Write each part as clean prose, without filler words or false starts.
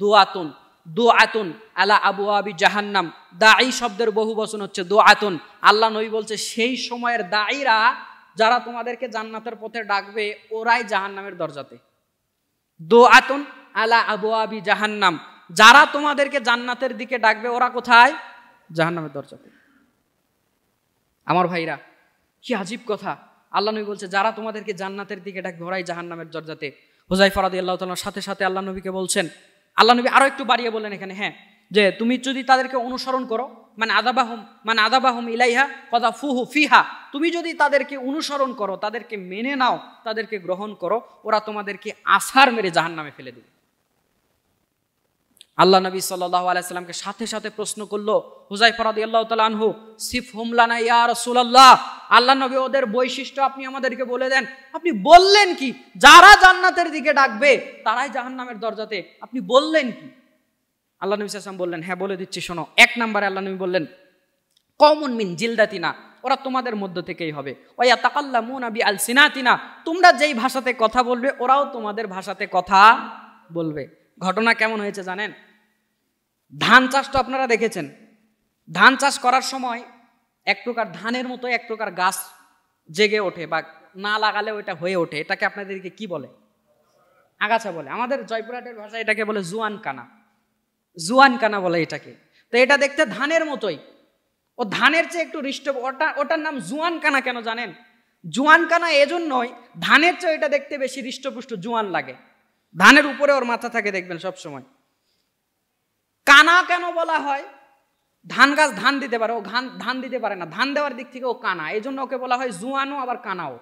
দুআতুন, দুআতুন আলা আবওয়াবি জাহান্নাম। দাঈ শব্দের বহু বচন হচ্ছে দুআতুন। আল্লাহ নবী বলছে সেই সময়ের দাঈরা যারা তোমাদেরকে জান্নাতের পথে ডাকবে ওরাই জাহান্নামের দরজাতে। দুআতুন আলা আবওয়াবি জাহান্নাম, যারা তোমাদেরকে জান্নাতের দিকে ডাকবে ওরা কোথায়? জাহান্নামের দরজাতে। আমার ভাইরা, কি আজীব কথা! আল্লাহ নবী বলছে যারা তোমাদেরকে জান্নাতের দিকে ডাকবে ওরাই জাহান্নামের দরজাতে। হুযায়ফা রাদিয়াল্লাহু তাআলার সাথে সাথে আল্লাহ নবীকে বলছেন, আল্লাহ নবী আরো একটু বাড়িয়ে বলেন এখানে, হ্যাঁ, যে তুমি যদি তাদেরকে অনুসরণ করো, মান আযাবাহুম ইলাইহা ফাযাফুহু ফিহা, তুমি যদি তাদেরকে অনুসরণ করো, তাদেরকে মেনে নাও, তাদেরকে গ্রহণ করো, ওরা তোমাদেরকে আছাড় মেরে জাহান্নামে ফেলে দিবে। আল্লাহ নবী সাল্লাল্লাহু আলাইহি সাল্লামকে সাথে সাথে প্রশ্ন করলো হুযায়ফা রাদিয়াল্লাহু তাআলা আনহু, সিফহুম লানা ইয়া রাসূলুল্লাহ, আল্লাহ নবী ওদের বৈশিষ্ট্য আপনি আমাদেরকে বলে দেন। আপনি বললেন কি যারা জান্নাতের দিকে ডাকবে তারাই জাহান্নামের দরজাতে, আপনি বললেন কি? আল্লাহ নবী সাল্লাল্লাহু আলাইহি ওয়াসাল্লাম বললেন, হ্যাঁ বলে দিচ্ছি শোনো। এক নম্বরে আল্লাহ নবী বললেন, কওমুন মিন জিলদাতিনা, ওরা তোমাদের মধ্য থেকেই হবে। ওয়া ইয়াতাকাল্লামুনা বিআলসিনাতিনা, তোমরা যেই ভাষাতে কথা বলবে ওরাও তোমাদের ভাষাতে কথা বলবে। ঘটনা কেমন হয়েছে জানেন? ধান চাষ তো আপনারা দেখেছেন। ধান চাষ করার সময় এক প্রকার ধানের মতো এক প্রকার গাছ জেগে ওঠে, বা না লাগালে ওইটা হয়ে ওঠে। এটাকে আপনাদেরকে কি বলে? আগাছা বলে। আমাদের জয়পুরহাটের ভাষায় এটাকে বলে জুয়ান কানা। জুয়ান কানা বলে এটাকে। তো এটা দেখতে ধানের মতোই, ও ধানের চেয়ে একটু হৃষ্ট। ওটার নাম জুয়ান কানা কেন জানেন? জুয়ান কানা এজন্যই, ধানের চেয়ে এটা দেখতে বেশি হৃষ্টপুষ্ট, জুয়ান লাগে। ধানের উপরে ওর মাথা থাকে দেখবেন সব সময়। কানা কেন বলা হয়? ধান গাছ ধান দিতে পারে, ও ধান দিতে পারে না, ধান দেওয়ার দিক থেকে ও কানা, এই জন্য ওকে বলা হয় জুয়ানও আবার কানাও।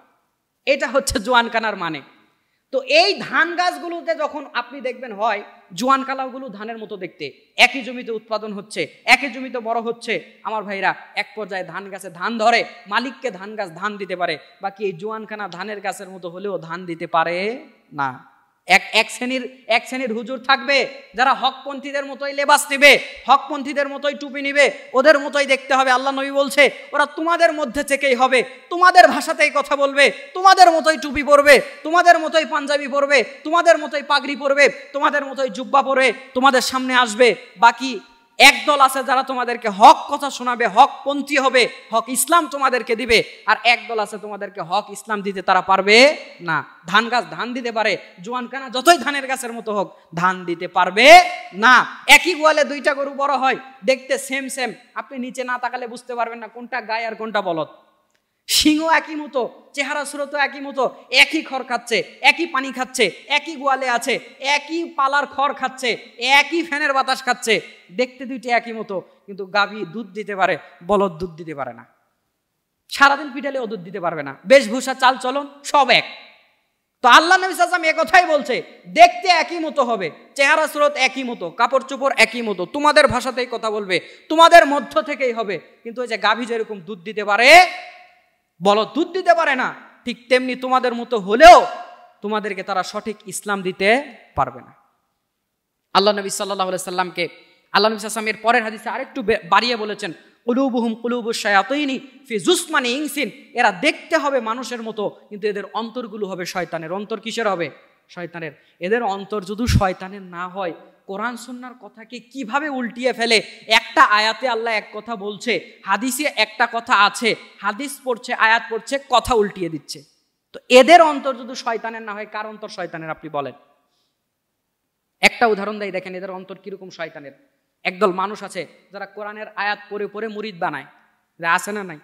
এটা হচ্ছে জুয়ান কানার মানে। তো এই ধান গাছগুলোতে যখন আপনি দেখবেন হয় জুয়ান কালাগুলো ধানের মতো দেখতে, একই জমিতে উৎপাদন হচ্ছে, একই জমিতে বড় হচ্ছে। আমার ভাইরা, এক পর্যায়ে ধান গাছে ধান ধরে, মালিককে ধান গাছ ধান দিতে পারে, বাকি এই জুয়ান কানা ধানের গাছের মতো হলেও ধান দিতে পারে না। এক শ্রেণীর হুজুর থাকবে যারা হকপন্থীদের মতোই লেবাস নেবে, হকপন্থীদের মতোই টুপি নিবে, ওদের মতোই দেখতে হবে। আল্লাহ নবী বলছে ওরা তোমাদের মধ্যে থেকেই হবে, তোমাদের ভাষাতেই কথা বলবে, তোমাদের মতোই টুপি পরবে, তোমাদের মতোই পাঞ্জাবি পরবে, তোমাদের মতোই পাগড়ি পরবে, তোমাদের মতোই জুব্বা পরবে, তোমাদের সামনে আসবে। বাকি একদল আছে যারা তোমাদেরকে হক কথা শোনাবে, হকপন্থী হবে, হক ইসলাম তোমাদেরকে দিবে। আর একদল আছে তোমাদেরকে হক ইসলাম দিতে তারা পারবে না। ধান গাছ ধান দিতে পারে, জোয়ান কানা যতই ধানের গাছের মতো হোক ধান দিতে পারবে না। একই গোয়ালে দুইটা গরু বড় হয়, দেখতে সেম সেম, আপনি নিচে না তাকালে বুঝতে পারবেন না কোনটা গাই আর কোনটা বলদ। সিংহ একই মতো, চেহারা সুরত একই মতো, একই খড় খাচ্ছে, একই পানি খাচ্ছে, একই গোয়ালে আছে, একই পালার খড় খাচ্ছে, একই ফ্যানের বাতাস খাচ্ছে, দেখতে দুইটা একই মতো, কিন্তু গাভী দুধ দিতে পারে, বলদ দুধ দিতে পারে না। সারাদিন পিটালেও দুধ দিতে পারবে না। বেশভূষা, চাল চলন সব এক। তো আল্লাহ নবী সাল্লাল্লাহু আলাইহি ওয়াসাল্লাম একথাই বলছে, দেখতে একই মতো হবে, চেহারা সুরত একই মতো, কাপড় চোপড় একই মতো, তোমাদের ভাষাতেই কথা বলবে, তোমাদের মধ্য থেকেই হবে। কিন্তু ওই যে গাভী যেরকম দুধ দিতে পারে, বলদ দুধ দিতে পারে না, ঠিক তেমনি তোমাদের মতো হলেও তোমাদেরকে তারা সঠিক ইসলাম দিতে পারবে না। আল্লাহ নবী সাল্লাল্লাহু আলাইহি সাল্লামকে আল্লাহ নবী সাল্লাল্লাহু আলাইহি ওয়াসাল্লাম এর পরের হাদিসে আরেকটু বাড়িয়ে বলেছেন, কুলুবুহুম কুলুবুশ শায়াতিনি ফি জুসমানি ইনসিন, এরা দেখতে হবে মানুষের মতো কিন্তু এদের অন্তরগুলো হবে শয়তানের। অন্তর কিসের হবে? শয়তানের। এদের অন্তর যদি শয়তানের না হয়, কোরআন সুন্নাহর কথাকে কিভাবে উল্টিয়ে ফেলে। একটা আয়াতে আল্লাহ এক কথা বলছে, হাদিসে একটা কথা আছে, হাদিস পড়ছে, আয়াত পড়ছে, কথা উল্টিয়ে দিচ্ছে। তো এদের অন্তর যদি শয়তানের না হয়, কার অন্তর শয়তানের আপনি বলেন? একটা উদাহরণ দেই, দেখেন এদের অন্তর কিরকম শয়তানের। একদল মানুষ আছে যারা কোরআনের আয়াত পড়ে পড়ে মুরিদ বানায়। আছে না নাই?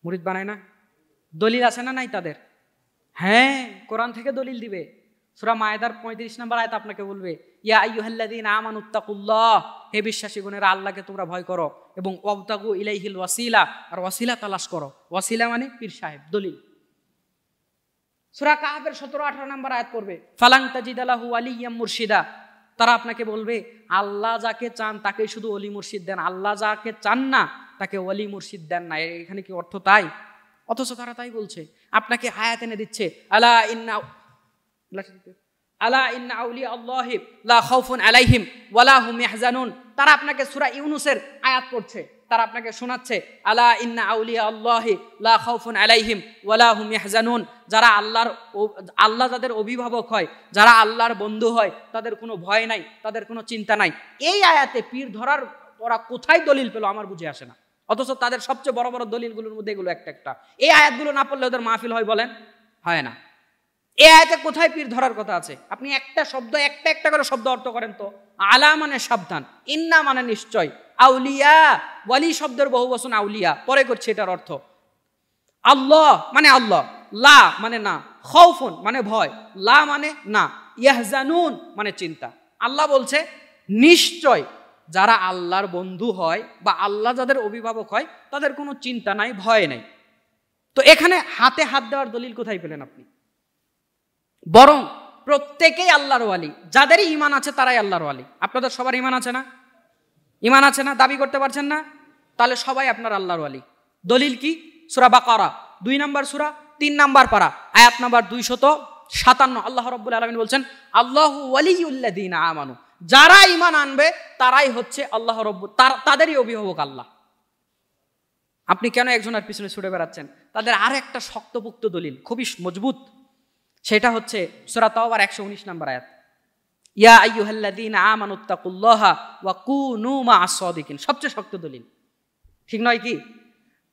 মুরিদ বানায় না? দলিল আছে না নাই তাদের? হ্যাঁ, কোরআন থেকে দলিল দিবে। সূরা মায়েদার 35 নম্বর আয়াত আপনাকে বলবে, ইয়া আইয়ুহাল্লাযীনা আমানুত্তাকুল্লাহ, হে বিশ্বাসীগণেরা আল্লাহকে তোমরা ভয় করো, এবং ওয়াবতাগু ইলাইহিল ওয়াসিলা, আর ওয়াসিলা তালাশ করো। ওয়াসিলা মানে পীর সাহেব, দলিল। সূরা কাহফের 17-18 নম্বর আয়াত পড়বে, ফালাং তাজিদা লাহু ওয়ালিয়্যাম মুরশিদা, তারা আপনাকে বলবে আল্লাহ যাকে চান তাকে শুধু ওলি মুর্শিদ দেন, আল্লাহ যাকে চান না তাকে ওলি মুর্শিদ দেন না। এখানে কি অর্থ তাই? অথচ তারা তাই বলছে। আপনাকে আয়াত এনে দিচ্ছে, আলা ইন্না আউলিয়া আল্লাহি লা খাউফুন আলাইহিম ওয়ালা হুম ইয়াহজানুন। তারা আপনাকে সূরা ইউনূসের আয়াত পড়ছে, তারা আপনাকে শোনাচ্ছে আলা ইন্না আউলিয়া আল্লাহি লা খাউফুন আলাইহিম ওয়ালা হুম ইয়াহজানুন, যারা আল্লাহ যাদের অভিভাবক হয়, যারা আল্লাহর বন্ধু হয়, তাদের কোনো ভয় নাই, তাদের কোনো চিন্তা নাই। এই আয়াতে পীর ধরার ওরা কোথায় দলিল পেল আমার বুঝে আসে না, অথচ তাদের সবচেয়ে বড় বড় দলিলগুলোর মধ্যে এগুলো একটা একটা। এই আয়াতগুলো না পড়লে ওদের মাহফিল হয় বলেন? হয় না। এই আয়াতে কোথায় পীর ধরার কথা আছে? আপনি একটা শব্দ একটা একটা করে শব্দ অর্থ করেন তো। আলা মানে সাবধান, ইন্না মানে নিশ্চয়, আউলিয়া ওয়ালি শব্দের বহু বচন আউলিয়া, পরে করছে এটার অর্থ। আল্লাহ মানে আল্লাহ, লা মানে না, খাউফুন মানে ভয়, লা মানে না, ইয়াহজানুন মানে চিন্তা। আল্লাহ বলছে নিশ্চয় যারা আল্লাহর বন্ধু হয় বা আল্লাহ যাদের অভিভাবক হয় তাদের কোনো চিন্তা নাই, ভয় নাই। তো এখানে হাতে হাত দেওয়ার দলিল কোথায় পেলেন আপনি? বরং প্রত্যেকেই আল্লাহর ওয়ালি, যাদেরই ঈমান আছে তারাই আল্লাহর ওয়ালি। আপনাদের সবার ঈমান আছে না? ঈমান আছে না? দাবি করতে পারছেন না? তাহলে সবাই আপনার আল্লাহর ওয়ালি। দলিল কি? সূরা বাকারা 2 নম্বর সূরা 3 নম্বর পারা আয়াত নাম্বার 257। আল্লাহ রাব্বুল আলামিন বলছেন আল্লাহু ওয়ালিয়ুল্লাযিনা আমানু, যারা ঈমান আনবে তারাই হচ্ছে আল্লাহ রাব্বুল, তাদেরই অভিভাবক আল্লাহ। আপনি কেন একজনের পিছনে ছুটে বেড়াচ্ছেন? তাদের আর একটা শক্তপোক্ত দলিল, খুবই মজবুত, সেটা হচ্ছে সূরা তাওবার 119 নম্বর আয়াত, ইয়া আইয়ুহাল্লাযীনা আমানুত্তাকুল্লাহা ওয়া কুনু মা'আস সাদিকিন। সবচেয়ে শক্ত দলিল, ঠিক নয় কি?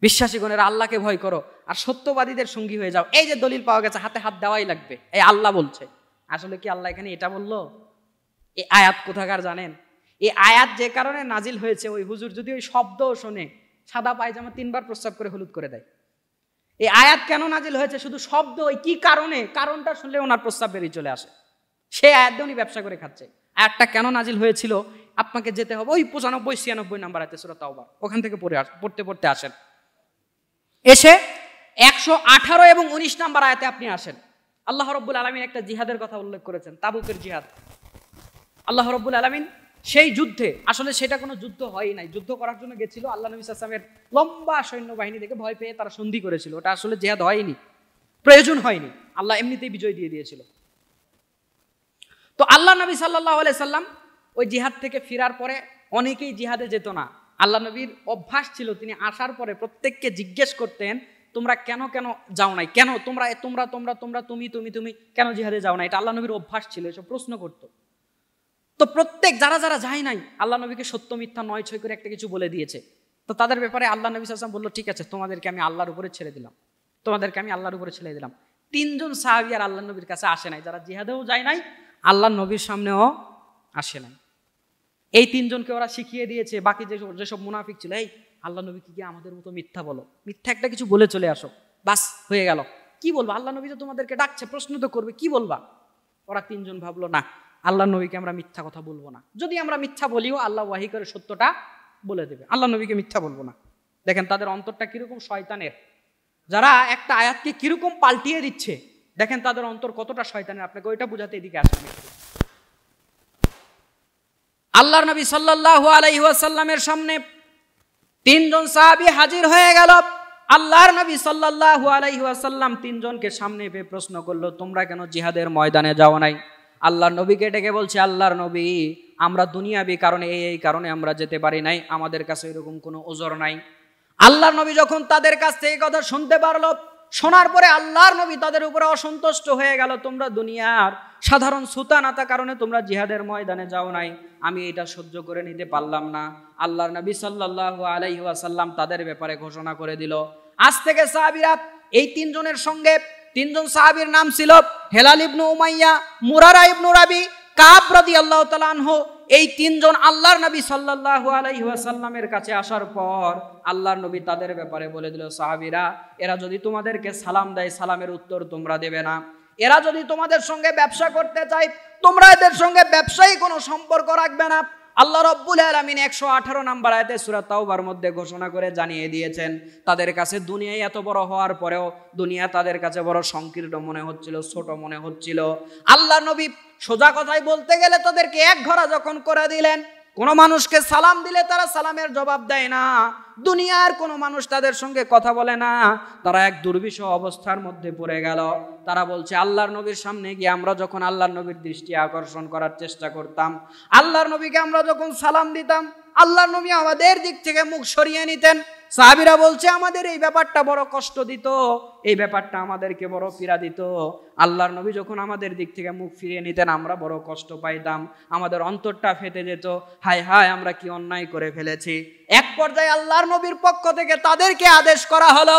বিশ্বাসীগণেরা আল্লাহকে ভয় করো আর সত্যবাদীদের সঙ্গী হয়ে যাও। এই যে দলিল পাওয়া গেছে, হাতে হাত দেওয়াই লাগবে। এই আল্লাহ বলছে। আসলে কি আল্লাহ এখানে এটা বললো? এই আয়াত কোথাকার জানেন? এই আয়াত যে কারণে নাজিল হয়েছে, ওই হুজুর যদি ওই শব্দও শোনে সাদা পায়জামা 3 বার প্রস্রাব করে হলুদ করে দেয়। এই আয়াত কেন নাজিল হয়েছে? শুধু শব্দ, ওই কি কারণে, কারণটা শুনলে ওনার প্রস্রাব বেরিয়ে চলে আসে। সেই আয়াত দিয়ে উনি ব্যবসা করে খাচ্ছে। আয়াতটা কেন নাজিল হয়েছিল আপনাকে যেতে হবে ওই 95-96 নম্বর আয়াতে সূরা তাওবা, ওখান থেকে পড়তে আসেন। এসে 118 এবং 19 নম্বর আয়াতে আপনি আসেন। আল্লাহ রাব্বুল আলামিন একটা জিহাদের কথা উল্লেখ করেছেন, তাবুকের জিহাদ। আল্লাহ রাব্বুল আলামিন সেই যুদ্ধে, আসলে সেটা কোনো যুদ্ধ হয়ই নাই, যুদ্ধ করার জন্য গেছিল, আল্লাহ নবী সাল্লাল্লাহু আলাইহি ওয়াসাল্লামের লম্বা সৈন্যবাহিনী দেখে ভয় পেয়ে তারা সন্ধি করেছিল। ওটা আসলে জিহাদ হয়নি, প্রয়োজন হয়নি, আল্লাহ এমনিতেই বিজয় দিয়ে দিয়েছিল। তো আল্লাহ নবী সাল্লাল্লাহু আলাইহি সাল্লাম ওই জিহাদ থেকে ফেরার পরে অনেকেই জিহাদে যেত না। আল্লাহ নবীর অভ্যাস ছিল, তিনি আসার পরে প্রত্যেককে জিজ্ঞেস করতেন তোমরা কেন কেন যাও নাই, কেন তোমরা তোমরা তোমরা তোমরা তুমি তুমি তুমি কেন জিহাদে যাও না? এটা আল্লাহ নবীর অভ্যাস ছিল, এসব প্রশ্ন করতো। তো প্রত্যেক যারা যারা যায় নাই আল্লাহ নবীকে সত্য মিথ্যা 9-6 করে একটা কিছু বলে দিয়েছে। তো তাদের ব্যাপারে আল্লাহ নবী সাল্লাল্লাহু আলাইহি ওয়াসাল্লাম বললো ঠিক আছে, তোমাদেরকে আমি আল্লাহর উপরে ছেড়ে দিলাম, তোমাদেরকে আমি আল্লাহর উপরে ছেড়ে দিলাম। 3 জন সাহাবী আর আল্লাহ নবীর কাছে আসে নাই, যারা জিহাদেও যায় নাই, আল্লাহ নবীর সামনেও আসে নাই। এই 3 জনকে ওরা শিখিয়ে দিয়েছে। বাকি যেসব মুনাফিক ছিল, এই আল্লাহ নবী কি আমাদের মতো মিথ্যা বলো, মিথ্যা একটা কিছু বলে চলে আসো, বাস হয়ে গেল। কি বলবা? আল্লাহ নবী তো তোমাদেরকে ডাকছে, প্রশ্ন তো করবে, কি বলবা? ওরা 3 জন ভাবলো না, আল্লাহ নবীকে আমরা মিথ্যা কথা বলবো না, যদি আমরা মিথ্যা বলিও আল্লাহ ওয়াহি করে সত্যটা বলে দেবে, আল্লাহ নবীকে মিথ্যা বলবো না। দেখেন তাদের অন্তরটা কিরকম শয়তানের, যারা একটা আয়াতকে কিরকম পাল্টিয়ে দিচ্ছে, দেখেন তাদের অন্তর কতটা শয়তানের। আপনাকে ওইটা বুঝাতে এদিকে আসেন। আল্লাহর নবী সাল্লাল্লাহু আলাইহি ওয়াসাল্লামের সামনে 3 জন সাহাবী হাজির হয়ে গেল। আল্লাহর নবী সাল্লাল্লাহু আলাইহি ওয়াসাল্লাম 3 জনকে সামনে পেয়ে প্রশ্ন করলো তোমরা কেন জিহাদের ময়দানে যাও নাই? আল্লাহর নবীকে ডেকে বলছে, আল্লাহর নবী আমরা দুনিয়াবি কারণে এই কারণে আমরা যেতে পারি নাই, আমাদের কাছে এরকম কোনো ওজর নাই। আল্লাহর নবী যখন তাদের কাছ থেকে এই কথা শুনতে পারলো, শোনার পরে আল্লাহর নবী তাদের উপরে অসন্তুষ্ট হয়ে গেল। তোমরা দুনিয়ার সাধারণ সুতানাতা কারণে তোমরা জিহাদের ময়দানে যাও নাই, আমি এটা সহ্য করে নিতে পারলাম না। আল্লাহর নবী সাল্লাল্লাহু আলাইহি ওয়াসাল্লাম তাদের ব্যাপারে ঘোষণা করে দিল, আজ থেকে সাহাবীরা এই 3 জনের সঙ্গে, 3 জন সাহাবীর নাম ছিল হেলাল ইবনু উমাইয়া, মুরারা ইবনু রাবি, কাব রাদিয়াল্লাহু তাআলা আনহু। এই 3 জন আল্লাহর নবী সাল্লাল্লাহু আলাইহি ওয়াসাল্লামের কাছে আসার পর আল্লাহর নবী তাদের ব্যাপারে বলে দিল, সাহাবীরা এরা যদি তোমাদেরকে সালাম দেয় সালামের উত্তর তোমরা দেবে না, এরা যদি তোমাদের সঙ্গে ব্যবসা করতে চায় তোমরা এদের সঙ্গে ব্যবসায়ী কোনো সম্পর্ক রাখবে না। আল্লাহ রাব্বুল আলামিন 118 নম্বর আয়াতে সূরা তাওবার মধ্যে ঘোষণা করে জানিয়ে দিয়েছেন, তাদের কাছে দুনিয়া এত বড় হওয়ার পরেও দুনিয়া তাদের কাছে বড় সংকীর্ণ মনে হচ্ছিল, ছোট মনে হচ্ছিল। আল্লাহ নবী সোজা কথাই বলতে গেলে তাদেরকে এক ঘোড়া যখন করে দিলেন, কোনো মানুষকে সালাম দিলে তারা সালামের জবাব দেয় না, দুনিয়ার কোনো মানুষ তাদের সঙ্গে কথা বলে না। তারা এক দুর্বিষহ অবস্থার মধ্যে পড়ে গেল। তারা বলছে আল্লাহর নবীর সামনে গিয়ে আমরা যখন আল্লাহর নবীর দৃষ্টি আকর্ষণ করার চেষ্টা করতাম, আল্লাহর নবীকে আমরা যখন সালাম দিতাম, আল্লাহর নবী আমাদের দিক থেকে মুখ সরিয়ে নিতেন। সাহাবীরা বলছে আমাদের এই ব্যাপারটা বড় কষ্ট দিত, এই ব্যাপারটা আমাদেরকে বড় পীড়া দিত। আল্লাহর নবী যখন আমাদের দিক থেকে মুখ ফিরিয়ে নিতেন আমরা বড় কষ্ট পাইতাম, আমাদের অন্তরটা ফেটে যেত, হায় হায় আমরা কি অন্যায় করে ফেলেছি। এক পর্যায়ে আল্লাহর নবীর পক্ষ থেকে তাদেরকে আদেশ করা হলো,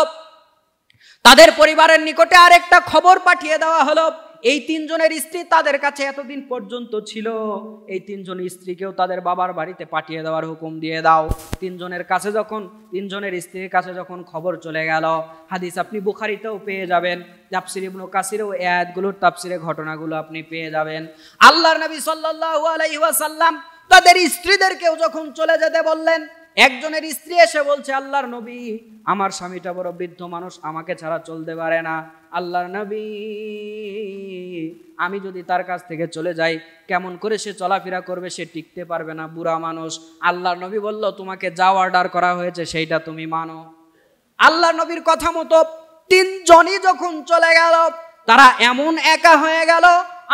তাদের পরিবারের নিকটে আরেকটা খবর পাঠিয়ে দেওয়া হলো। এই তিনজনের স্ত্রী তাদের কাছে এতদিন পর্যন্ত ছিল, এই তিনজন স্ত্রীকেও তাদের বাবার বাড়িতে পাঠিয়ে দেওয়ার হুকুম দিয়ে দাও। তিনজনের স্ত্রীর কাছে যখন খবর চলে গেল, হাদিস আপনি বুখারীতেও পেয়ে যাবেন, তাফসীর ইবনে কাসিরেও এই আয়াতগুলোর তাফসীরে ঘটনাগুলো আপনি পেয়ে যাবেন। আল্লাহর নবী সাল্লাল্লাহু আলাইহি ওয়াসাল্লাম তাদের স্ত্রীদেরকেও যখন চলে যেতে বললেন, একজনের স্ত্রী এসে বলছে আল্লাহর নবী আমার স্বামীটা বড় বৃদ্ধ মানুষ, আমাকে ছাড়া চলতে পারে না। আল্লাহর নবী আমি যদি তার কাছ থেকে চলে যাই কেমন করে সে চলাফেরা করবে, সে টিকতে পারবে না, বুড়া মানুষ। আল্লাহর নবী বলল তোমাকে যা অর্ডার করা হয়েছে সেইটা তুমি মানো। আল্লাহর নবীর কথা মতো তিনজনই যখন চলে গেল, তারা এমন একা হয়ে গেল,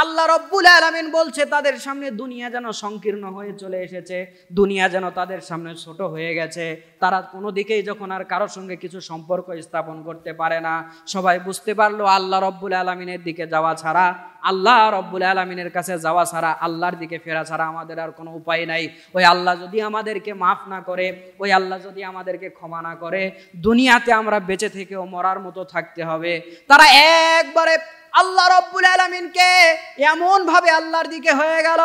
আল্লাহ রব্বুল আলামিন বলছে তাদের সামনে দুনিয়া যেন সংকীর্ণ হয়ে চলে এসেছে, দুনিয়া যেন তাদের সামনে ছোট হয়ে গেছে। তারা কোনো দিকেই যখন আর কারোর সঙ্গে কিছু সম্পর্ক স্থাপন করতে পারে না, সবাই বুঝতে পারলো আল্লাহ রব্বুল আলামিনের দিকে যাওয়া ছাড়া, আল্লাহ রব্বুল আলামিনের কাছে যাওয়া ছাড়া, আল্লাহর দিকে ফেরা ছাড়া আমাদের আর কোনো উপায় নাই। ওই আল্লাহ যদি আমাদেরকে মাফ না করে, ওই আল্লাহ যদি আমাদেরকে ক্ষমা না করে, দুনিয়াতে আমরা বেঁচে থেকেও মরার মতো থাকতে হবে। তারা একবারে আল্লাহ রব্বুল আলামিনকে এমন ভাবে আল্লাহর দিকে হয়ে গেল,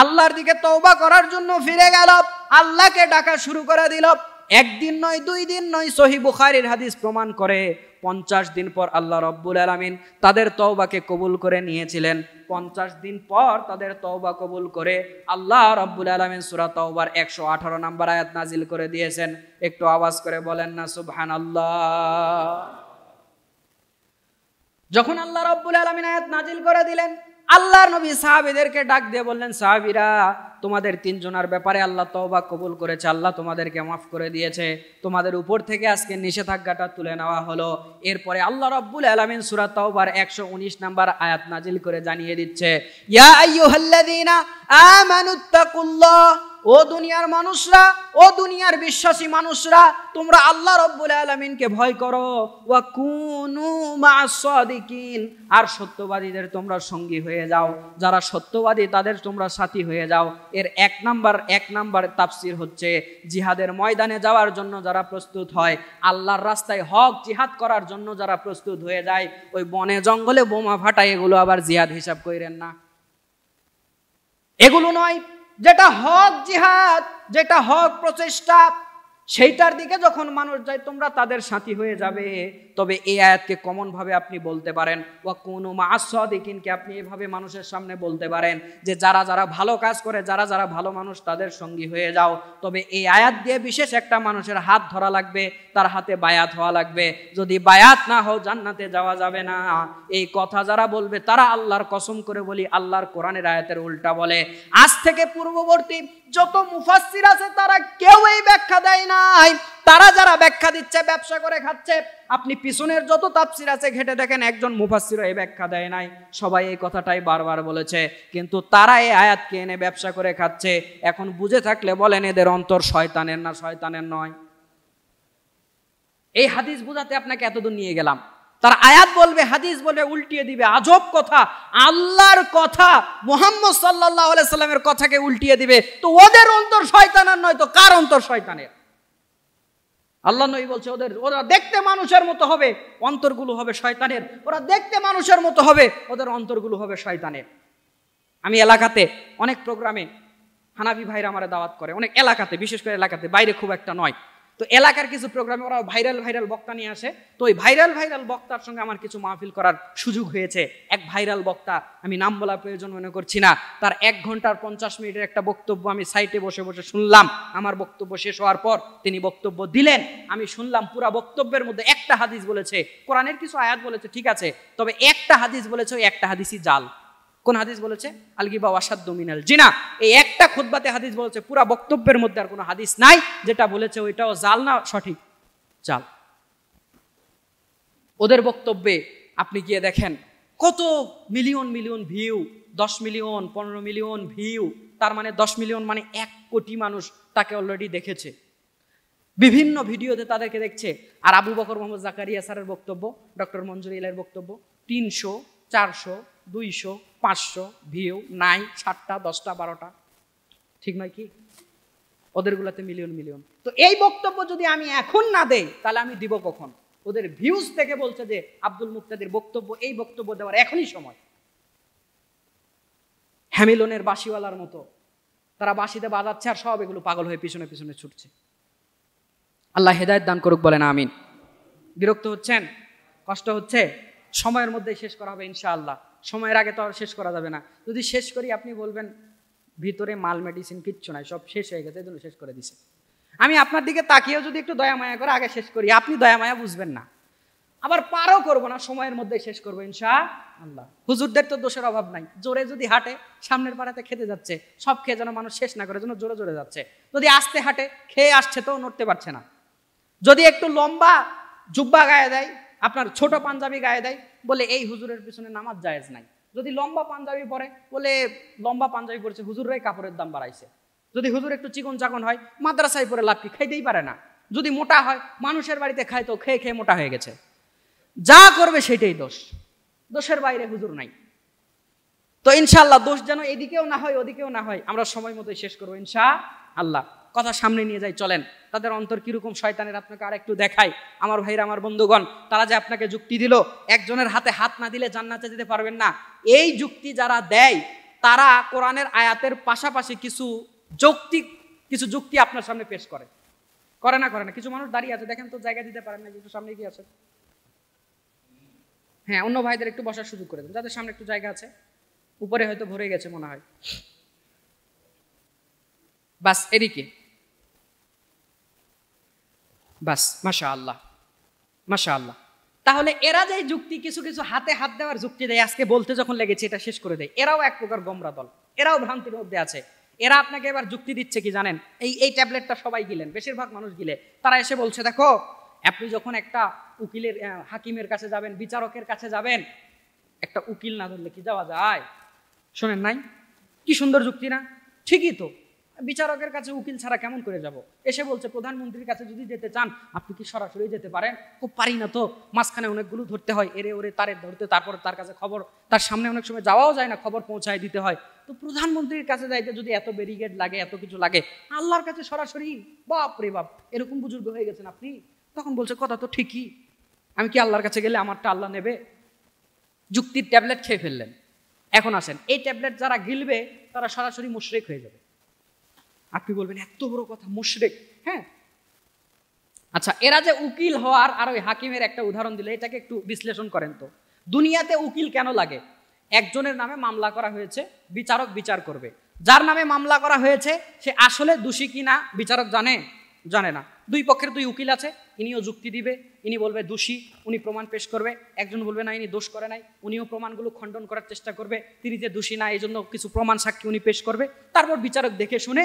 আল্লাহর দিকে তওবা করার জন্য ফিরে গেল, আল্লাহকে ডাকা শুরু করে দিল। একদিন নয়, দুই দিন নয়, সহিহ বুখারীর হাদিস প্রমাণ করে 50 দিন পর আল্লাহ রব্বুল আলামিন তাদের তওবাকে কবুল করে নিয়েছিলেন। 50 দিন পর তাদের তওবা কবুল করে আল্লাহ রব্বুল আলামিন সূরা তাওবার 118 নম্বর আয়াত নাজিল করে দিয়েছেন। একটু আওয়াজ করে বলেন না সুবহানাল্লাহ। যখন আল্লাহ রব্বুল আলামিন আয়াত নাজিল করে দিলেন, আল্লাহর নবী সাহাবীদেরকে ডাক দিয়ে বললেন, সাহাবীরা তোমাদের তিনজনের ব্যাপারে আল্লাহ তওবা কবুল করেছে, আল্লাহ তোমাদেরকে মাফ করে দিয়েছে, তোমাদের উপর থেকে আজকে নিষেধাজ্ঞাটা তুলে নেওয়া হলো। এরপরে আল্লাহ রব্বুল আলামিন সূরা তাওবার 119 নম্বর আয়াত নাজিল করে জানিয়ে দিচ্ছে, ইয়া আইয়ুহাল্লাযীনা আমানুত্তাকুল্লাহ, ও দুনিয়ার মানুষরা, ও দুনিয়ার বিশ্বাসী মানুষরা, তোমরা আল্লাহ রব্বুল আলামিনকে ভয় করো, ওয়া কুনু মা'আস সাদিকিন, আর সত্যবাদীদের তোমরা সঙ্গী হয়ে যাও, যারা সত্যবাদী তাদের তোমরা সাথী হয়ে যাও। এর এক নাম্বার তাফসীর হচ্ছে জিহাদের ময়দানে যাওয়ার জন্য যারা প্রস্তুত হয়, আল্লাহর রাস্তায় হক জিহাদ করার জন্য যারা প্রস্তুত হয়ে যায়, ওই বনে জঙ্গলে বোমা ফাটায় এগুলো আবার জিহাদ হিসাব কইরেন না, এগুলো নয়। যেটা হক জিহাদ, যেটা হক প্রচেষ্টা, সেইটার দিকে যখন মানুষ যায় তোমরা তাদের সাথী হয়ে যাবে। তবে এই আয়াতকে কমন ভাবে আপনি বলতে পারেন, ওয়া কুনু মা'আস সাদিকিনকে আপনি এভাবে মানুষের সামনে বলতে পারেন যে যারা যারা ভালো কাজ করে, যারা যারা ভালো মানুষ তাদের সঙ্গী হয়ে যাও। তবে এই আয়াত দিয়ে বিশেষ একটা মানুষের হাত ধরা লাগবে, তার হাতে বায়াত হওয়া লাগবে। যদি বায়াত না হও জান্নাতে যাওয়া যাবে না। এই কথা যারা বলবে তারা আল্লাহর কসম করে বলি আল্লাহর কোরআনের আয়াতের উল্টা বলে। আজ থেকে পূর্ববর্তী যত মুফাসসির আছে তারা কেউ এই ব্যাখ্যা দেয় নাই। তারা যারা ব্যাখ্যা দিচ্ছে ব্যবসা করে খাচ্ছে। আপনি পিছনের যত তাফসির আছে ঘেটে দেখেন, একজন মুফাসসির এই ব্যাখ্যা দেয় নাই, সবাই এই কথাটাই বারবার বলেছে, কিন্তু তারা এই আয়াতকে এনে ব্যবসা করে খাচ্ছে। এখন বুঝে থাকলে বলেন এদের অন্তর শয়তানের না শয়তানের নয়? এই হাদিস বুঝাতে আপনাকে এতদূর নিয়ে গেলাম। তারা আয়াত বলবে, হাদিস বলবে, উল্টিয়ে দিবে। আজব কথা, আল্লাহর কথা, মুহাম্মদ সাল্লাল্লাহু আলাইহি সাল্লামের কথাকে উল্টিয়ে দিবে। তো ওদের অন্তর শয়তানের নয় তো কার অন্তর শয়তানের? আল্লাহ নবী বলছে ওরা দেখতে মানুষের মতো হবে, অন্তরগুলো হবে শয়তানের। ওরা দেখতে মানুষের মতো হবে, ওদের অন্তরগুলো হবে শয়তানের। আমি এলাকাতে অনেক প্রোগ্রামে হানাফি ভাইরা আমারে দাওয়াত করে, অনেক এলাকাতে, বিশেষ করে এলাকাতে, বাইরে খুব একটা নয়। তো এলাকার কিছু প্রোগ্রামে ওরা ভাইরাল বক্তা নিয়ে আসে। তো ওই ভাইরাল বক্তার সঙ্গে আমার কিছু মাহফিল করার সুযোগ হয়েছে। এক ভাইরাল বক্তা, আমি নাম বলার প্রয়োজন মনে করছি না, তার 1 ঘন্টার 50 মিনিটের একটা বক্তব্য আমি সাইটে বসে বসে শুনলাম। আমার বক্তব্য শেষ হওয়ার পর তিনি বক্তব্য দিলেন, আমি শুনলাম। পুরা বক্তব্যের মধ্যে একটা হাদিস বলেছে, কোরআনের কিছু আয়াত বলেছে, ঠিক আছে, তবে একটা হাদিস বলেছে, ওই একটা হাদিসই জাল। কোন হাদিস বলেছে? আল গিবা ওয়াসাদ্দু মিনাল জিনা। এই একটা খুতবাতে হাদিস বলেছে, পুরা বক্তব্যের মধ্যে আর কোনো হাদিস নাই যেটা বলেছে ওইটাও জাল না সঠিক, জাল। ওদের বক্তব্যে আপনি গিয়ে দেখেন কত million million view, 10 million 15 million view, তার মানে 10 মিলিয়ন মানে 1 কোটি মানুষ তাকে অলরেডি দেখেছে, বিভিন্ন ভিডিওতে তাদেরকে দেখছে। আর আবু বকর মোহাম্মদ জাকারিয়া স্যারের বক্তব্য, ডক্টর মঞ্জুর ইলার বক্তব্য 300, 400, 200, 500 ভিউ নাই, 7টা 10টা 12টা, ঠিক নয় কি? ওদেরগুলোতে মিলিয়ন মিলিয়ন। তো এই বক্তব্য যদি আমি এখন না দেই তাহলে আমি দিব কখন? ওদের ভিউজ থেকে বলছে যে আব্দুল মুক্তাদির বক্তব্য, এই বক্তব্য দেওয়ার এখনই সময়। হ্যামিলনের বাঁশিওয়ালার মতো তারা বাঁশিতে বাজাচ্ছে আর সব এগুলো পাগল হয়ে পিছনে পিছনে ছুটছে। আল্লাহ হেদায়েত দান করুক, বলেন আমিন। বিরক্ত হচ্ছেন? কষ্ট হচ্ছে? সময়ের মধ্যে শেষ করা হবে ইনশাআল্লাহ। সময়ের আগে তো আর শেষ করা যাবে না। যদি শেষ করি আপনি বলবেন ভিতরে মাল মেডিসিন কিচ্ছু নাই, সব শেষ হয়ে গেছে, এজন্য শেষ করে দিছে। আমি আপনার দিকে তাকিয়েও যদি একটু দয়া মায়া করে আগে শেষ করি, আপনি দয়া মায়া বুঝবেন না, আবার পারও করবো না, সময়ের মধ্যে শেষ করবো ইনশাআল্লাহ। হুজুরদের তো দোষের অভাব নাই, জোরে যদি হাঁটে, সামনের পাড়াতে খেতে যাচ্ছে, সব খেয়ে যেন মানুষ শেষ না করে, যেন জোরে জোরে যাচ্ছে। যদি আস্তে হাঁটে, খেয়ে আসছে তো নড়তে পারছে না। যদি একটু লম্বা জুব্বা গায়ে দেয়, আপনার ছোট পাঞ্জাবি গায়ে দেয়, বলে এই হুজুরের পিছনে নামাজ জায়েজ নাই। যদি লম্বা পাঞ্জাবি পরে, বলে লম্বা পাঞ্জাবি পরেছে, হুজুররাই কাপড়ের দাম বাড়াইছে। যদি হুজুর একটু চিকন চাকন হয়, মাদ্রাসায় পরে লাভ কি, খাইতেই পারে না। যদি মোটা হয়, মানুষের বাড়িতে খায় তো খেয়ে খেয়ে মোটা হয়ে গেছে। যা করবে সেটাই দোষ, দোষের বাইরে হুজুর নাই। তো ইনশাআল্লাহ দোষ যেন এদিকেও না হয় ওদিকেও না হয়, আমরা সময় মতো শেষ করবো ইনশাআল্লাহ। কথা সামনে নিয়ে যাই, চলেন। তাদের অন্তর কিরকম শয়তানের আপনাকে আর একটু দেখাই। আমার ভাইরা, আমার বন্ধুগণ, তারা যে আপনাকে যুক্তি দিল একজনের হাতে হাত না দিলে জান্নাতে যেতে পারবেন না, এই যুক্তি যারা দেয় তারা কোরআনের আয়াতের পাশাপাশি কিছু যুক্তি আপনার সামনে পেশ করে না? করে না? কিছু মানুষ দাঁড়িয়ে আছে, দেখেন তো, জায়গা দিতে পারেন না, একটু সামনে গিয়ে আছে। হ্যাঁ, অন্য ভাইদের একটু বসার সুযোগ করে দেন, যাদের সামনে একটু জায়গা আছে। উপরে হয়তো ভরে গেছে মনে হয়, বাস এদিকে, বাস। মাশাআল্লাহ, মাশাআল্লাহ। তাহলে এরা যে যুক্তি, কিছু কিছু হাতে হাত দেওয়ার যুক্তি দেয়, আজকে বলতে যখন লেগেছে এটা শেষ করে দেয়, এরাও এক প্রকার গোমরা দল, এরাও ভ্রান্তির মধ্যে আছে। এরা আপনাকে এবার যুক্তি দিচ্ছে কি জানেন? এই ট্যাবলেটটা সবাই গিলেন, বেশিরভাগ মানুষ গিলে। তারা এসে বলছে, দেখো, আপনি যখন একটা উকিলের, হাকিমের কাছে যাবেন, বিচারকের কাছে যাবেন, একটা উকিল না ধরলে কি যাওয়া যায়? শোনেন নাই? কি সুন্দর যুক্তি না? ঠিকই তো, বিচারকের কাছে উকিল ছাড়া কেমন করে যাব? এসে বলছে, প্রধানমন্ত্রীর কাছে যদি যেতে চান আপনি কি সরাসরি যেতে পারেন? খুব পারি না তো, মাঝখানে অনেকগুলো ধরতে হয়, এরে ওরে তারে ধরতে, তারপর তার কাছে খবর, তার সামনে অনেক সময় যাওয়াও যায় না, খবর পৌঁছায় দিতে হয়। তো প্রধানমন্ত্রীর কাছে যাইতে যদি এত ব্যারিকেড লাগে, এত কিছু লাগে, আল্লাহর কাছে সরাসরি, বাপ রে বাপ, এরকম বুজুর্গ হয়ে গেছেন আপনি। তখন বলছে, কথা তো ঠিকই, আমি কি আল্লাহর কাছে গেলে আমারটা আল্লাহ নেবে? যুক্তির ট্যাবলেট খেয়ে ফেললেন। এখন আসেন, এই ট্যাবলেট যারা গিলবে তারা সরাসরি মুশরিক হয়ে যাবে। আপনি বলবেন, এত বড় কথা, মুশরিক? হ্যাঁ, আচ্ছা, এরা যে উকিল হওয়ার আর ওই হাকিমের একটা উদাহরণ দিলে, এটাকে একটু বিশ্লেষণ করেন তো। দুনিয়াতে উকিল কেন লাগে? একজনের নামে মামলা করা হয়েছে, বিচারক বিচার করবে। যার নামে মামলা করা হয়েছে সে আসলে দোষী কিনা বিচারক জানে না। দুই পক্ষের দুই উকিল আছে, ইনিও যুক্তি দিবে, ইনি বলবে দোষী, উনি প্রমাণ পেশ করবে। একজন বলবে না, ইনি দোষ করে নাই, উনিও প্রমাণগুলো খণ্ডন করার চেষ্টা করবে, তিনি যে দোষী না এই জন্য কিছু প্রমাণ সাক্ষী উনি পেশ করবে। তারপর বিচারক দেখে শুনে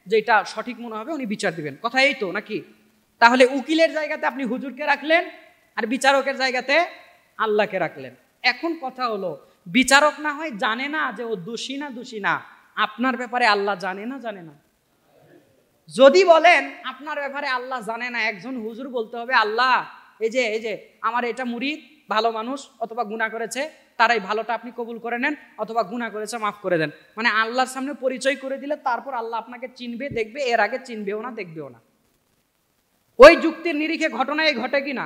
যে এটা সঠিক মনে হবে উনি বিচার দিবেন। কথা এই তো নাকি? তাহলে উকিলের জায়গাতে আপনি হুজুরকে রাখলেন, আর বিচারকের জায়গাতে আল্লাহকে রাখলেন। এখন কথা হলো, বিচারক না হয় জানে না যে ও দোষী না, আপনার ব্যাপারে আল্লাহ জানে না? যদি বলেন আপনার ব্যাপারে আল্লাহ জানে না, একজন হুজুর বলতে হবে, আল্লাহ এই যে আমার এটা মুরিদ ভালো মানুষ, অথবা গুনাহ করেছে, তারাই ভালোটা আপনি কবুল করে নেন, অথবা গুনাহ করেছে মাফ করে দেন। মানে আল্লাহর সামনে পরিচয় করে দিলে তারপর আল্লাহ আপনাকে চিনবে, দেখবে, এর আগে চিনবেও না, দেখবেও না। ওই যুক্তির নিরিখে ঘটনায় ঘটে কিনা?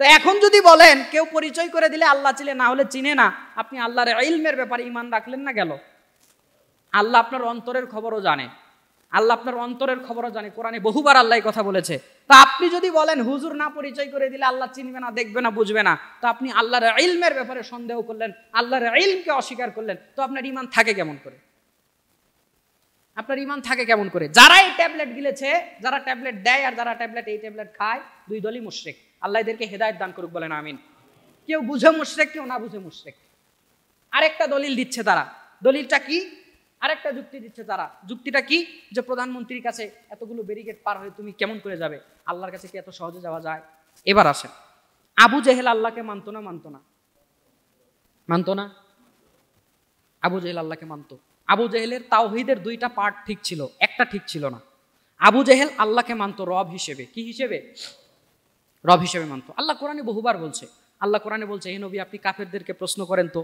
তো এখন যদি বলেন কেউ পরিচয় করে দিলে আল্লাহ চিনে, না হলে চিনে না, আপনি আল্লাহর ইলমের ব্যাপারে ঈমান রাখলেন না, গেল। আল্লাহ আপনার অন্তরের খবরও জানে, কোরআনে বহুবার আল্লাহ কথা বলেছে। তা আপনি যদি বলেন হুজুর না পরিচয় করে দিলে আল্লাহ চিনবে না, দেখবে না, বুঝবে না, তো আপনি আল্লাহর ইলমের ব্যাপারে সন্দেহ করলেন, আল্লাহর ইলমকে অস্বীকার করলেন। তো আপনার ঈমান থাকে কেমন করে? যারা এই ট্যাবলেট গিলেছে, যারা ট্যাবলেট দেয় আর যারা এই ট্যাবলেট খায়, দুই দলই মুশরিক। আল্লাহ এদেরকে হেদায়েত দান করুক, বলেন আমিন। কেউ বুঝে মুশরিক, কেউ না বুঝে মুশরিক। আরেকটা দলিল দিচ্ছে তারা, দলিলটা কি? আরেকটা যুক্তি দিচ্ছে তারা। যুক্তিটা কি? যে প্রধানমন্ত্রীর কাছে এতগুলো ব্যারিকেড পার হয়ে তুমি কেমন করে যাবে? আল্লাহর কাছে কি এত সহজে যাওয়া যায়? এবার আসেন, আবু জেহেল আল্লাহকে মানতো না মানতো না? মানতো না? আবু জেহেল আল্লাহকে মানতো। আবু জেহেলের তাওহীদের দুইটা পার্ট ঠিক ছিল, একটা ঠিক ছিল না। আবু জেহেল আল্লাহকে মানতো রব হিসেবে। কি হিসেবে? রব হিসেবে মানতো। আল্লাহ কোরআনে বহুবার বলছে, আল্লাহ কোরআনে বলছে, হে নবী আপনি কাফেরদেরকে প্রশ্ন করেন তো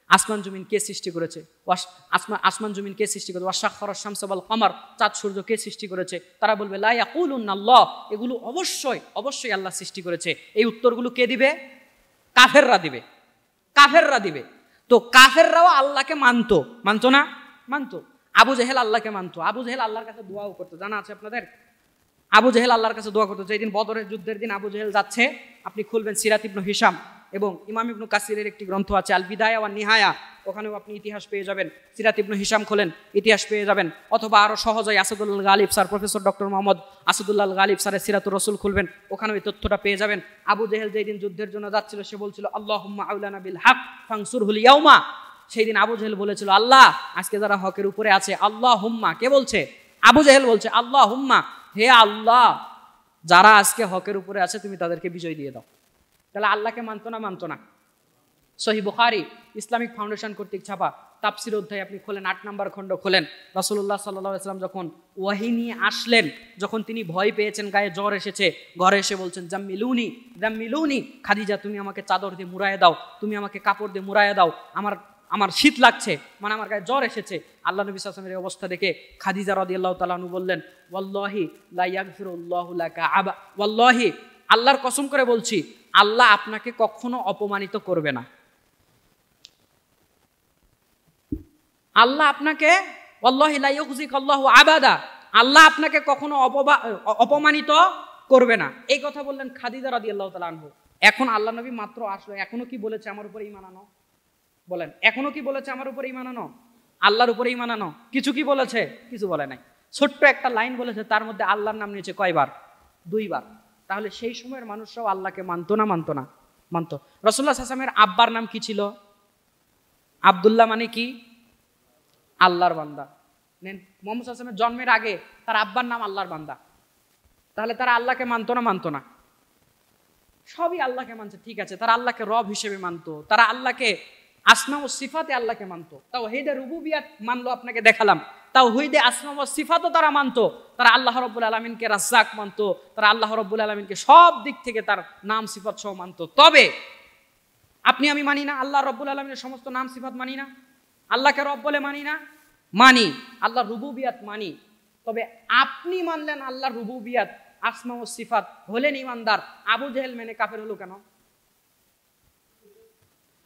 আসমান জমিন কে সৃষ্টি করেছে? আসমান জমিন কে সৃষ্টি করেছে? ওয়াসাখখারাশ শামসা ওয়াল কমার, চাঁদ সূর্য কে সৃষ্টি করেছে? তারা বলবে লা ইয়াকুলুনা আল্লাহ, এগুলো অবশ্যই অবশ্যই আল্লাহ সৃষ্টি করেছে। এই উত্তরগুলো কে দিবে? কাফেররা দিবে, কাফেররা দিবে। তো কাফেররাও আল্লাহকে মানতো, মানতো না? মানতো। আবু জেহেল আল্লাহকে মানতো। আবু জেহেল আল্লাহর কাছে দোয়াও করতো, জানা আছে আপনাদের? আবু জেহেল আল্লাহর কাছে দোয়া করতো। যেদিন বদরের যুদ্ধের দিন আবু জেহেল যাচ্ছে, আপনি খুলবেন সিরাত ইবনে হিশাম এবং ইমাম ইবনে কাসিরের একটি গ্রন্থ আছে আল বিদায়া ওয়ান নিহায়া, ওখানেও আপনি ইতিহাস পেয়ে যাবেন। সিরাত ইবনে হিশাম খোলেন, ইতিহাস পেয়ে যাবেন। অথবা আরো সহজ হয় Asadullah Ghalib sir, professor doctor Mohammad Asadullah Ghalib স্যারের সিরাতুর রাসূল খুলবেন, ওখানে ওই তথ্যটা পেয়ে যাবেন। আবু জেহেল যেদিন যুদ্ধের জন্য যাচ্ছিল, সে বলছিল আল্লাহুম্মা আউলানা বিল হক ফানসুরহুল ইয়াউমা। সেই দিন আবু জেহেল বলেছিল, আল্লাহ আজকে যারা হকের উপরে আছে, আল্লাহুম্মা, কে বলছে? আবু জেহেল বলছে, আল্লাহুম্মা, হে আল্লাহ, যারা আজকে হকের উপরে আছে তুমি তাদেরকে বিজয় দিয়ে দাও। তাহলে আল্লাহকে মানতো না মানতো না? সহিহ বুখারী ইসলামিক ফাউন্ডেশন কর্তৃক ছাপা তাফসীর অধ্যায় আপনি খোলেন, 8 নম্বর খণ্ড খোলেন। রাসূলুল্লাহ সাল্লাল্লাহু আলাইহি ওয়াসাল্লাম যখন ওয়াহী নিয়ে আসলেন, যখন তিনি ভয় পেয়েছেন, গায়ে জ্বর এসেছে, ঘরে এসে বলছেন জাম্মিলুনি জাম্মিলুনি, খাদিজা তুমি আমাকে চাদর দিয়ে মুড়ায়ে দাও, তুমি আমাকে কাপড় দিয়ে মুড়ায়ে দাও, আমার শীত লাগছে, মানে আমার গায়ে জ্বর এসেছে। আল্লাহ নবী সাল্লাল্লাহু আলাইহি ওয়াসাল্লামের এই অবস্থা দেখে খাদিজা রাদিয়াল্লাহু তাআলা আনহা বললেন, ওয়াল্লাহি লা ইয়াগফিরুল্লাহু লাকা আবা, ওয়াল্লাহি, আল্লাহর কসম করে বলছি, আল্লাহ আপনাকে কখনো অপমানিত করবে না। আল্লাহ আপনাকে, ওয়াল্লাহি লা ইউখজিকাল্লাহু আবাদা, আল্লাহ আপনাকে কখনো অপমানিত করবে না। এই কথা বললেন খাদিজা রাদিয়াল্লাহু তাআলা আনহা। এখন আল্লাহ নবী মাত্র আসলো, এখনো কি বলেছে আমার উপরে ঈমান আনো? বলেন, এখনো কি বলেছে আমার উপরে ঈমান আনো? আল্লাহর উপরে ঈমান আনো? কিছু কি বলেছে? কিছু বলে নাই। ছোট্ট একটা লাইন বলেছে, তার মধ্যে আল্লাহর নাম নিয়েছে কয়বার? 2 বার। তাহলে সেই সময়ের মানুষরাও আল্লাহকে মানতো না মানতো না? মানতো। রাসূলুল্লাহ সাল্লাল্লাহু আলাইহি ওয়াসাল্লামের আব্বার নাম কি ছিল? আব্দুল্লাহ, মানে কি? আল্লাহর বান্দা। নেন, মুহাম্মদ সাল্লাল্লাহু আলাইহি ওয়াসাল্লামের জন্মের আগে তার আব্বার নাম আল্লাহর বান্দা। তাহলে তারা আল্লাহকে মানতো না মানতো না? সবই আল্লাহকে মানছে, ঠিক আছে। তারা আল্লাহকে রব হিসেবে মানতো, তারা আল্লাহকে আসমা ও সিফাতে আল্লাহকে মানতো। তাওহীদে রুবুবিয়াত মানলো, আপনাকে দেখালাম। তাওহীদে আসমা ও সিফাতও তারা মানতো। তারা আল্লাহ রাব্বুল আলামিনকে রাজ্জাক মানতো, তারা আল্লাহ রাব্বুল আলামিনকে সব দিক থেকে তার নাম সিফাত সহ মানতো। তবে আপনি আমি মানি না, আল্লাহ রাব্বুল আলামিনের সমস্ত নাম সিফাত মানি না, আল্লাহকে রব বলে মানি না? মানি। আল্লাহর রুবুবিয়াত মানি। তবে আপনি মানলেন আল্লাহর রুবুবিয়াত, আসমা ও সিফাত, হলেন ইমানদার। আবু জেহেল মেনে কাফের হলো কেন?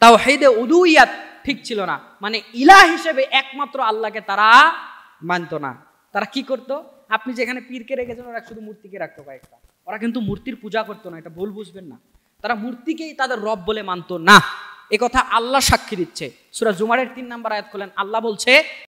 তাওহীদে উলুহিয়াত ঠিক ছিল না, মানে ইলাহ হিসেবে একমাত্র আল্লাহকে তারা মানতো না। তারা কি করতো? আপনি যেখানে পীরকে রেখেছেন, ওরা শুধু মূর্তিকে রাখতো কয়েকটা। ওরা কিন্তু মূর্তির পূজা করতো না, এটা ভুল বুঝবেন না। তারা মূর্তিকেই তাদের রব বলে মানতো না। এ কথা আল্লাহ সাক্ষী দিচ্ছে। সূরা জুমারের 3 নম্বর আয়াত খোলেন, আল্লাহ বলছে